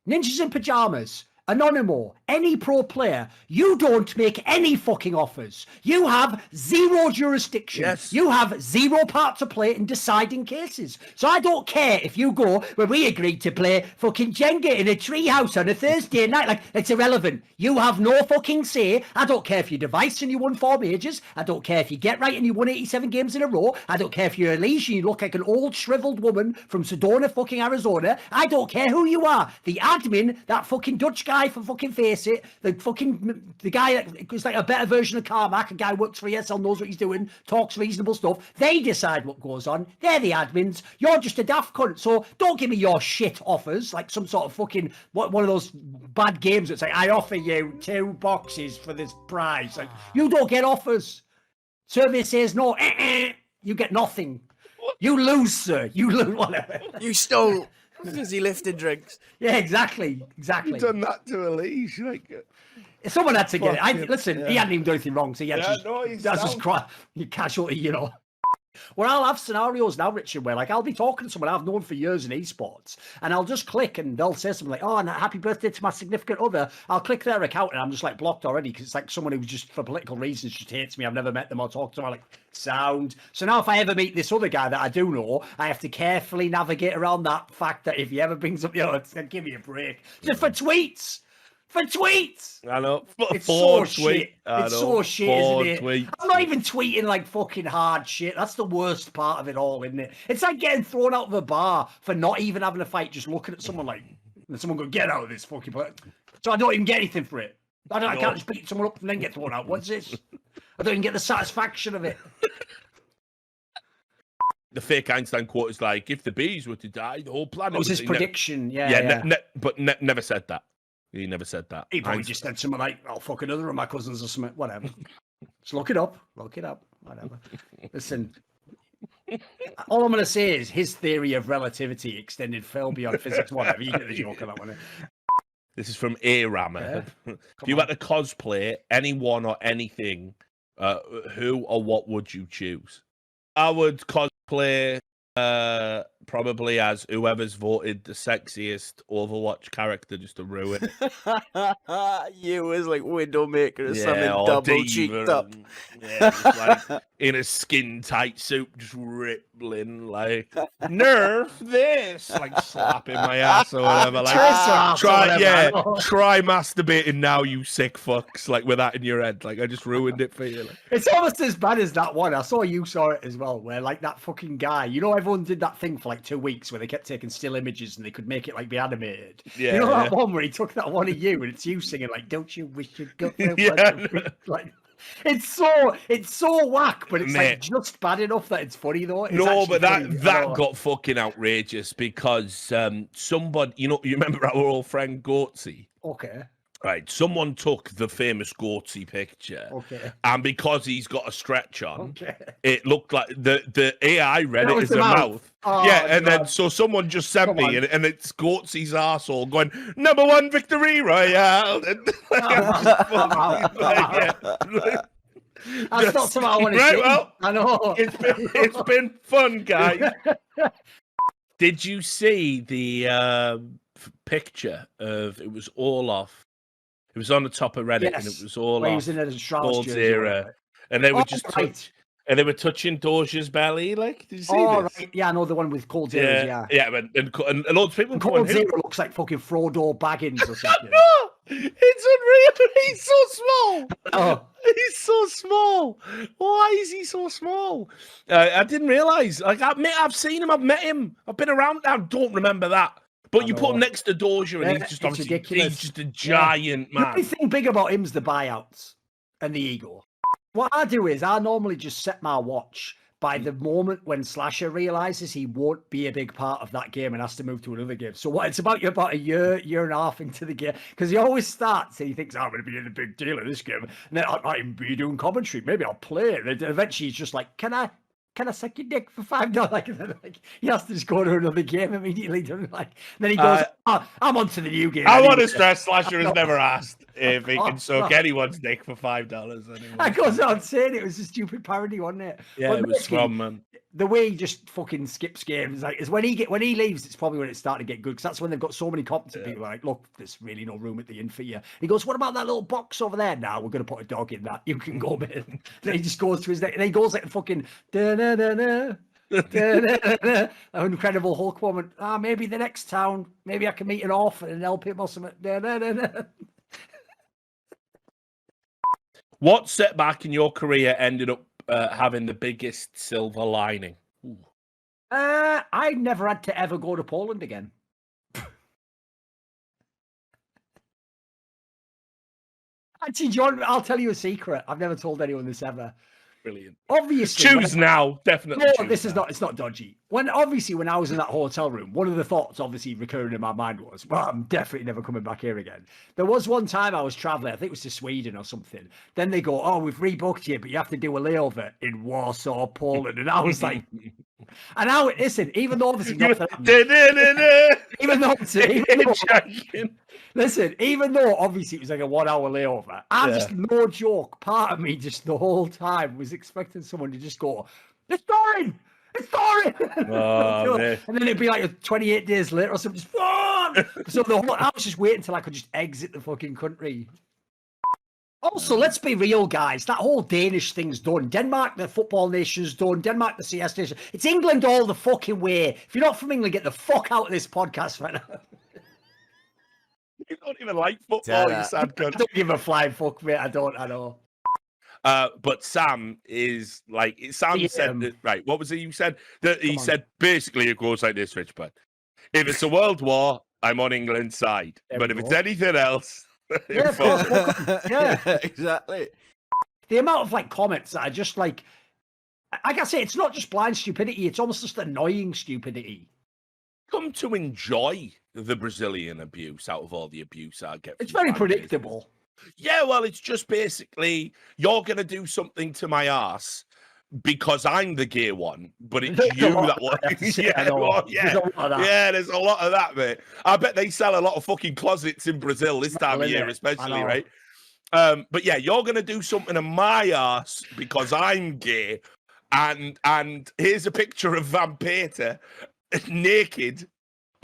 Ninjas in Pajamas, Anonymous, any pro player, you don't make any fucking offers. You have zero jurisdiction. Yes. You have zero part to play in deciding cases. So I don't care if you go when we agreed to play fucking Jenga in a treehouse on a Thursday night. Like, it's irrelevant. You have no fucking say. I don't care if you're device and you won 4 majors. I don't care if you get right and you won 87 games in a row. I don't care if you're a leash and you look like an old shriveled woman from Sedona fucking Arizona. I don't care who you are. The admin, that fucking Dutch guy for fucking Face It, the guy that was like a better version of Carmack, a guy who works for ESL, knows what he's doing, talks reasonable stuff. They decide what goes on. They're the admins. You're just a daft cunt. So don't give me your shit offers like some sort of fucking one of those bad games that's like, I offer you 2 boxes for this prize. Like, you don't get offers. Survey says no. You get nothing. You lose, sir. You lose. Whatever. You stole. Because he lifted drinks. Yeah, exactly. You've done that to Elise. Like, someone had to get it. Listen, he hadn't even done anything wrong, so that's just you casualty, you know. Well, I'll have scenarios now, Richard, where like I'll be talking to someone I've known for years in esports, and I'll just click and they'll say something like, "Oh, and happy birthday to my significant other." I'll click their account and I'm just like blocked already because it's like someone who just for political reasons just hates me. I've never met them or talked to them. I'm like, sound. So now if I ever meet this other guy that I do know, I have to carefully navigate around that fact that if he ever brings up, it's like, give me a break. Just for tweets. For tweets. I know. It's so shit. It's so shit, isn't it? Tweets. I'm not even tweeting like fucking hard shit. That's the worst part of it all, isn't it? It's like getting thrown out of a bar for not even having a fight, just looking at someone like, and someone go, get out of this fucking place. So I don't even get anything for it. I can't just beat someone up and then get thrown out. What's this? I don't even get the satisfaction of it. The fake Einstein quote is like, if the bees were to die, the whole planet. That was his prediction. But never said that. He never said that. He probably just said something like, "I'll fuck another of my cousins or something." Whatever. Just look it up. Look it up. Whatever. Listen. All I'm going to say is his theory of relativity extended fell beyond physics. Whatever. You get the joke on that one. This is from A-Rammer. If you had to cosplay anyone or anything, who or what would you choose? I would cosplay probably as whoever's voted the sexiest Overwatch character just to ruin it. You was like Widowmaker or something double cheeked up. Just like in a skin tight suit, just rippling like nerf this, like slapping my ass or whatever. Like try masturbating now, you sick fucks, like with that in your head. Like I just ruined it for you. Like. It's almost as bad as that one. I saw you saw it as well, where like that fucking guy, you know, everyone did that thing for like 2 weeks where they kept taking still images and they could make it like be animated. Yeah, you know that one where he took that one of you and it's you singing like, "Don't you wish you'd go like it's so whack, but it's like just bad enough that it's funny though. It's but that got fucking outrageous because somebody, you remember our old friend Goatsy? Okay. Right, someone took the famous Goatsy picture, and because he's got a stretch on, it looked like the AI read it as a mouth. And then so someone just sent me, and it's Goatsy's arsehole going, #1 victory royale. That's not something I want to see. Well, I know. It's been fun, guys. Did you see the picture of it was Olaf? It was on the top of Reddit, and it was all he was in a Shroud's era, and they were just and they were touching Doja's belly. Like, did you see this? Right. Yeah, I know the one with Cold Zero. Yeah, and loads of people. Cold Zero looks like fucking Frodo Baggins or something. No, it's unreal. He's so small. Oh, he's so small. Why is he so small? I didn't realize. Like, I've seen him. I've met him. I've been around. I don't remember that. But you put him next to Doja, and he's just obviously ridiculous. He's just a giant man. The only thing big about him is the buyouts and the ego. What I do is I normally just set my watch by the moment when Slasher realizes he won't be a big part of that game and has to move to another game. So it's about a year and a half into the game, because he always starts and he thinks, I'm going to be in the big deal in this game, and then I might even be doing commentary. Maybe I'll play it. And eventually he's just like, can I suck your dick for $5? Like, he has to just go to another game immediately. Then he goes, I'm on to the new game. I want to stress Slasher has never asked. if he can suck anyone's dick for $5. Anyway. I goes on saying it was a stupid parody, wasn't it? Yeah, But it was fun, man. The way he just fucking skips games, like, is when he leaves, it's probably when it's starting to get good, because that's when they've got so many competent people. Like, look, there's really no room at the inn for you. He goes, what about that little box over there? Now we're going to put a dog in that. You can go, man. Then he just goes to his neck, and he goes like the fucking da-na-na-na. An Incredible Hulk moment. Maybe the next town. Maybe I can meet an orphan and help him or something. What setback in your career ended up having the biggest silver lining? Ooh. I never had to ever go to Poland again. Actually, John, I'll tell you a secret. I've never told anyone this ever. Brilliant. Obviously, choose now, definitely. No, this is not. It's not dodgy. When I was in that hotel room, one of the thoughts, obviously recurring in my mind was, "Well, I'm definitely never coming back here again." There was one time I was traveling. I think it was to Sweden or something. Then they go, "Oh, we've rebooked you, but you have to do a layover in Warsaw, Poland." And I was like, "And now listen, even though obviously even though obviously it was like a 1 hour layover, I just, no joke, part of me just the whole time was expecting someone to just go, it's Doran! It's Doran! Oh, and then it'd be like 28 days later or something, just fuck! So I was just waiting until I could just exit the fucking country. Also, let's be real, guys. That whole Danish thing's done. Denmark, the football nation's done. Denmark, the CS nation. It's England all the fucking way. If you're not from England, get the fuck out of this podcast right now. You don't even like football, you sad cunt. I don't give a flying fuck, mate. I don't, I know. But Sam is like, Sam said, right, what was it you said? He said, basically, it goes like this, Rich, but if it's a world war, I'm on England's side. But if it's anything else... Yeah, exactly. The amount of like comments that are just like I say, it's not just blind stupidity, it's almost just annoying stupidity. Come to enjoy the Brazilian abuse out of all the abuse I get. It's very predictable. Yeah, well, it's just basically, you're going to do something to my ass because I'm the gay one, but it's you that one. There's a lot of that, mate. I bet they sell a lot of fucking closets in Brazil this time of year, especially, right? But yeah, you're going to do something to my ass because I'm gay. And here's a picture of Van Peter naked.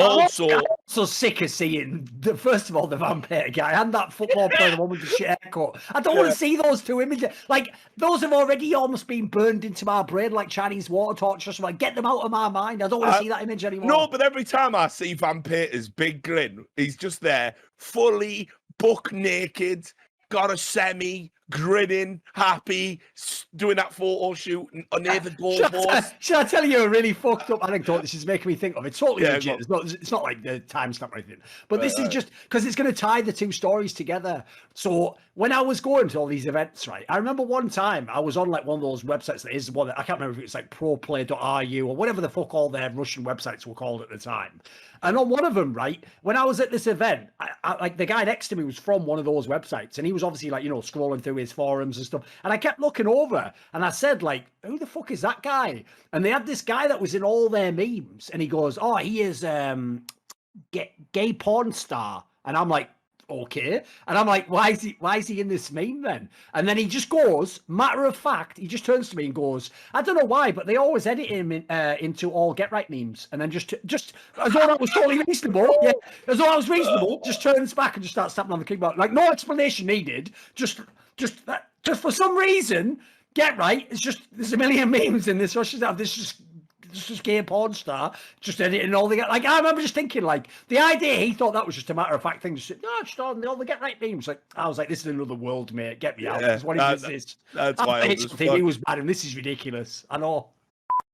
I'm so sick of seeing, first of all, the vampire guy and that football player, the one with the shit haircut. I don't want to see those two images. Like, those have already almost been burned into my brain like Chinese water torches. Like, get them out of my mind. I don't want to see that image anymore. No, but every time I see Van Peter's big grin, he's just there, fully buck naked, got a semi, grinning, happy, doing that photo shoot near the goalpost. Should I tell you a really fucked up anecdote this is making me think of? It's totally legit. It's not like the timestamp or anything. But this is just because it's going to tie the two stories together. So when I was going to all these events, right, I remember one time I was on like one of those websites that is one that I can't remember if it's like proplay.ru or whatever the fuck all their Russian websites were called at the time. And on one of them, right, when I was at this event, I like the guy next to me was from one of those websites, and he was obviously like, you know, scrolling through his forums and stuff. And I kept looking over, and I said, like, who the fuck is that guy? And they had this guy that was in all their memes, and he goes, oh, he is gay porn star. And I'm like, okay. And I'm like, why is he in this meme then? And then he just goes, matter of fact, he just turns to me and goes, I don't know why, but they always edit him into all get right memes. And then just as though that was totally reasonable. Yeah, as though I was reasonable, just turns back and just starts snapping on the keyboard. Like, no explanation needed. Just for some reason, get right. It's just, there's a million memes in this. This is gay porn star, just editing all the like. I remember just thinking, like, the idea he thought that was just a matter of fact thing. Just all the get right memes. Like, I was like, this is another world, mate. Get me out. What is this? That's why he was mad, and this is ridiculous. I know.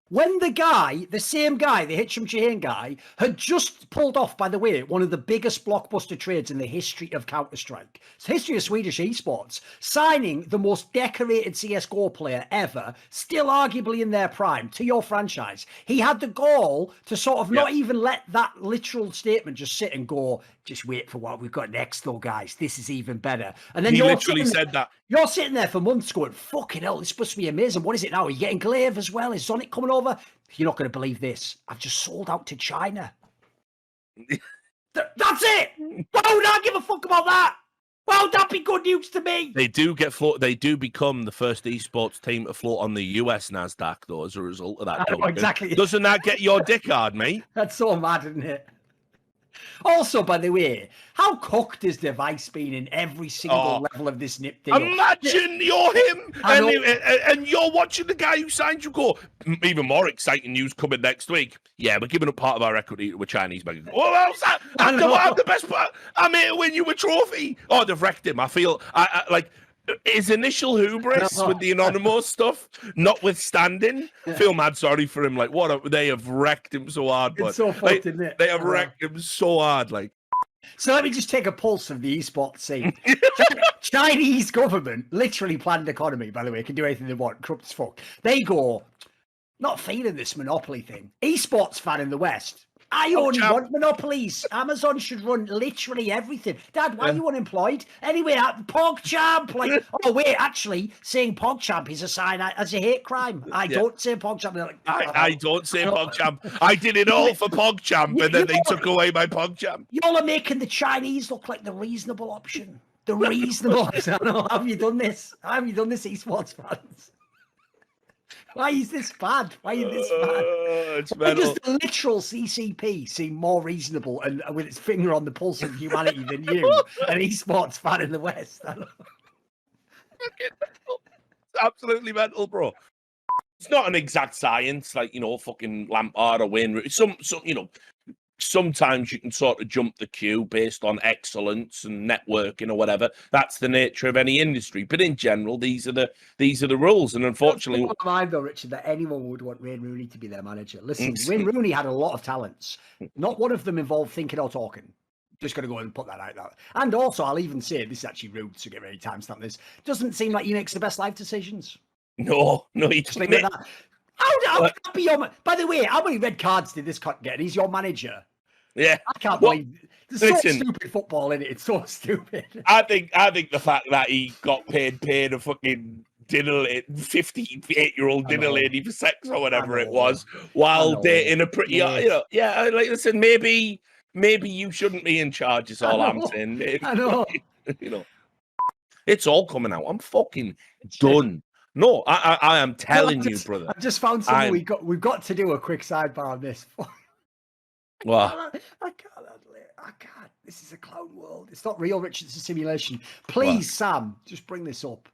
When the same guy, the Hitcham Chahane guy, had just pulled off, by the way, one of the biggest blockbuster trades in the history of Counterstrike. It's the history of Swedish esports, signing the most decorated CSGO player ever, still arguably in their prime, to your franchise. He had the gall to sort of not even let that literal statement just sit and go, just wait for what we've got next, though, guys. This is even better. And then he literally said that. You're sitting there for months going, fucking hell, this is supposed to be amazing. What is it now? Are you getting Glaive as well? Is Sonic coming over? You're not going to believe this. I've just sold out to China. That's it. Why would I give a fuck about that? Well, that'd be good news to me. They do become the first esports team to float on the US Nasdaq, though, as a result of that. I know, exactly. Doesn't that get your dick hard, mate? That's so mad, isn't it? Also, by the way, how cooked has Device been in every single level of this nip deal? Imagine you're him and you're watching the guy who signed you go, even more exciting news coming next week. Yeah, we're giving up part of our equity to a Chinese mega. Well, how's that? I'm the best part. I'm here to win you a trophy. Oh, they've wrecked him. I feel like his initial hubris with the anonymous stuff, notwithstanding, feel mad sorry for him. Like, they have wrecked him so hard. But it's so fucked, isn't it? They have wrecked him so hard. Like, so let me just take a pulse of the esports scene. Chinese government, literally planned economy, by the way, can do anything they want, corrupt as fuck. They go, not feeling this monopoly thing. Esports fan in the West. I only want monopolies. Amazon should run literally everything. Dad, why are you unemployed? Anyway, PogChamp. Like, oh wait, actually, saying PogChamp is a sign as a hate crime. I don't say PogChamp. Like, I don't say PogChamp. I did it all for PogChamp, and then they took away my PogChamp. Y'all are making the Chinese look like the reasonable option. The reasonable option. I know. Have you done this? Have you done this, esports fans? Why is this bad? Why is this bad? Why does the literal CCP seem more reasonable and with its finger on the pulse of humanity than you, an esports fan in the West? I don't know. It's absolutely mental, bro. It's not an exact science, like, fucking Lampard or Wayne. Sometimes you can sort of jump the queue based on excellence and networking or whatever. That's the nature of any industry. But in general, these are the rules. And unfortunately, I don't mind though, Richard, that anyone would want Wayne Rooney to be their manager. Listen, Wayne Rooney had a lot of talents. Not one of them involved thinking or talking. Just going to go and put that out there. And also, I'll even say, this is actually rude, so get ready to timestamp this. Doesn't seem like he makes the best life decisions. No, he doesn't. How can that be your... By the way, how many red cards did this cut get? He's your manager. Yeah. I can't believe... There's so stupid football in it. It's so stupid. I think the fact that he got paid a fucking 58-year-old dinner lady for sex or whatever it was, while dating a pretty... listen, maybe you shouldn't be in charge, is all I'm saying. Maybe, I know. It's all coming out. I'm fucking done. No, I am telling you, brother. I just found something we've got to do a quick sidebar on this. What? I can't handle it. I can't. This is a clown world. It's not real, Richard. It's a simulation. Please, Sam, just bring this up.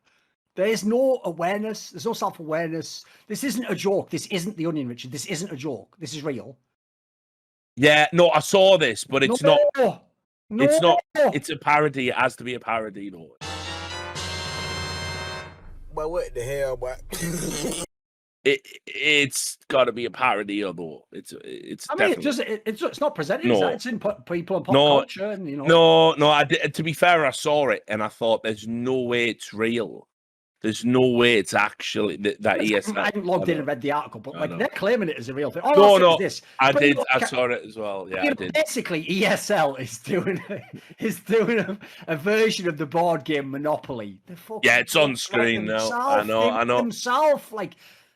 There's no awareness. There's no self-awareness. This isn't a joke. This isn't The Onion, Richard. This isn't a joke. This is real. Yeah, no, I saw this, but it's not. No. It's not. It's a parody. It has to be a parody, though. But what the hell, boy? It's got to be a parody, although it's. I mean, it's not presented. No. It's in people and pop culture, and No. To be fair, I saw it and I thought, there's no way it's real. There's no way it's actually that ESL. I haven't logged in and read the article, but they're claiming it as a real thing. I did. I saw it as well. Yeah, I did. Basically, ESL is doing a version of the board game Monopoly. It's on screen now. I know. Himself, like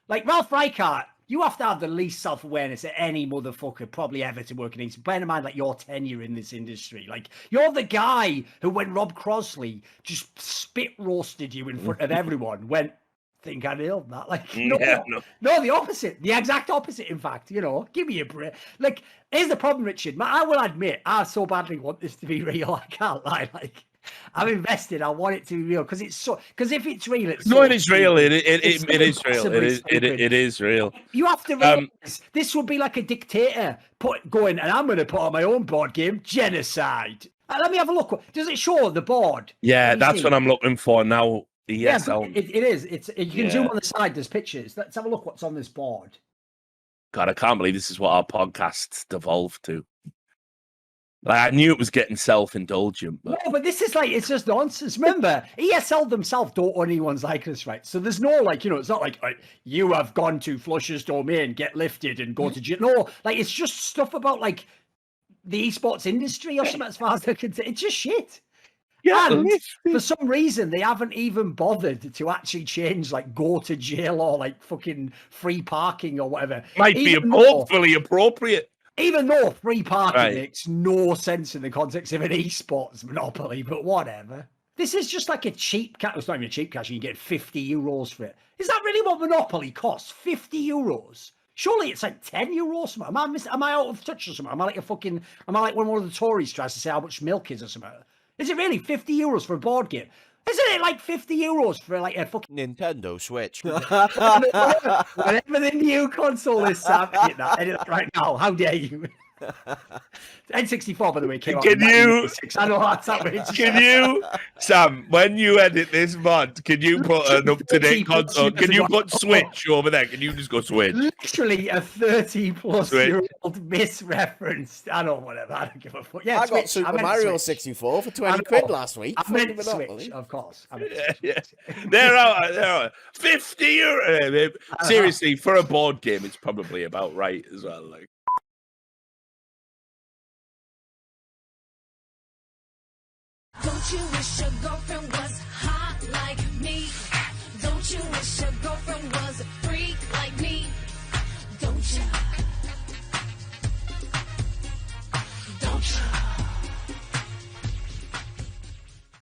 Ralph Reichart. You have to have the least self-awareness that any motherfucker probably ever to work in. Bear in mind, like, your tenure in this industry. Like, you're the guy who, when Rob Crosley just spit roasted you in front of everyone, went, think I nailed that. Like, no, the opposite. The exact opposite, in fact. Give me a break. Like, here's the problem, Richard. I will admit, I so badly want this to be real. I can't lie. Like, I'm invested. I want it to be real because if it's real, it's it is real. It is real. It is real. You have to realize this would be like a dictator going, and I'm going to put on my own board game, genocide. Let me have a look. Does it show the board? Yeah, that's what I'm looking for now. Yes, it is. You can zoom on the side. There's pictures. Let's have a look what's on this board. God, I can't believe this is what our podcast's devolved to. Like, I knew it was getting self-indulgent, but... No, but this is like, it's just nonsense. Remember, ESL themselves don't own anyone's likeness rights. So there's no, like, it's not like, you have gone to Flusher's domain, get lifted and go to jail. No, like, it's just stuff about, like, the esports industry or something as far as they can say. It's just shit. Yeah, and for some reason, they haven't even bothered to actually change, like, go to jail or, like, fucking free parking or whatever. Might be hopefully appropriate. Even though free parking makes no sense in the context of an esports monopoly, but whatever. This is just like a cheap cash. It's not even a cheap cash. You get €50 for it. Is that really what Monopoly costs? €50? Surely it's like €10 or something. Am I out of touch or something? Am I like when one of the Tories tries to say how much milk is or something? Is it really €50 for a board game? Isn't it like €50 for like a fucking Nintendo Switch. whatever the new console is, Sam? Edit that right now. How dare you? N64, by the way, came out in 1986. I know that's outrageous. Can you, Sam, when you edit this mod, can you put an up-to-date console? Can you put Switch over there? Can you just go Switch? Literally a 30-plus-year-old misreferenced. I don't know, whatever. I don't give a fuck. Yeah, I Switch. got Super Mario 64 for 20 quid last week. I meant Switch, of course. Yeah. They're out. €50. Seriously, for a board game, it's probably about right as well. Like. Don't you wish your girlfriend was hot like me? Don't you wish your girlfriend was a freak like me?